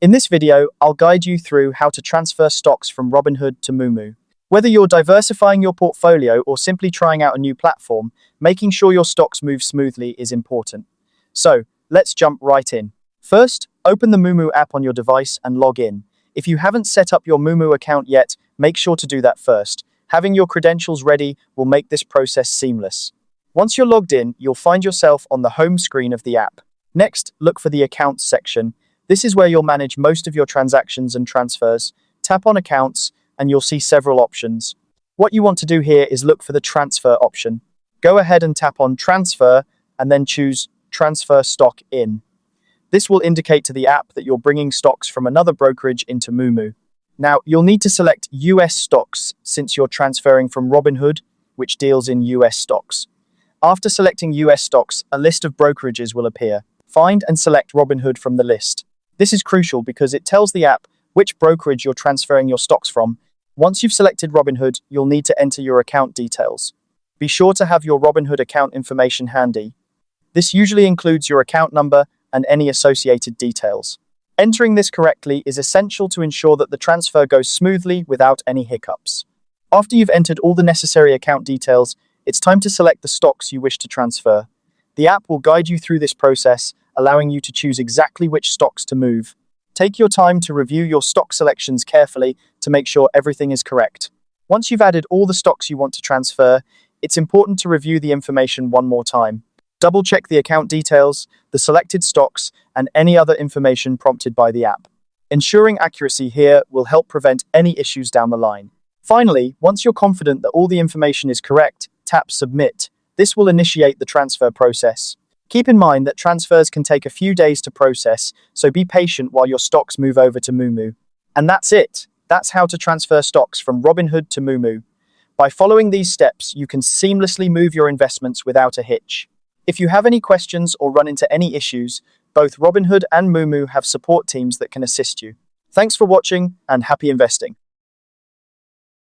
In this video, I'll guide you through how to transfer stocks from Robinhood to Moomoo. Whether you're diversifying your portfolio or simply trying out a new platform, making sure your stocks move smoothly is important. So, let's jump right in. First, open the Moomoo app on your device and log in. If you haven't set up your Moomoo account yet, make sure to do that first. Having your credentials ready will make this process seamless. Once you're logged in, you'll find yourself on the home screen of the app. Next, look for the Accounts section. This is where you'll manage most of your transactions and transfers. Tap on Accounts, and you'll see several options. What you want to do here is look for the Transfer option. Go ahead and tap on Transfer, and then choose Transfer Stock In. This will indicate to the app that you're bringing stocks from another brokerage into Moomoo. Now, you'll need to select US stocks since you're transferring from Robinhood, which deals in US stocks. After selecting US stocks, a list of brokerages will appear. Find and select Robinhood from the list. This is crucial because it tells the app which brokerage you're transferring your stocks from. Once you've selected Robinhood, you'll need to enter your account details. Be sure to have your Robinhood account information handy. This usually includes your account number and any associated details. Entering this correctly is essential to ensure that the transfer goes smoothly without any hiccups. After you've entered all the necessary account details, it's time to select the stocks you wish to transfer. The app will guide you through this process, allowing you to choose exactly which stocks to move. Take your time to review your stock selections carefully to make sure everything is correct. Once you've added all the stocks you want to transfer, it's important to review the information one more time. Double-check the account details, the selected stocks, and any other information prompted by the app. Ensuring accuracy here will help prevent any issues down the line. Finally, once you're confident that all the information is correct, tap Submit. This will initiate the transfer process. Keep in mind that transfers can take a few days to process, so be patient while your stocks move over to Moomoo. And that's it. That's how to transfer stocks from Robinhood to Moomoo. By following these steps, you can seamlessly move your investments without a hitch. If you have any questions or run into any issues, both Robinhood and Moomoo have support teams that can assist you. Thanks for watching and happy investing.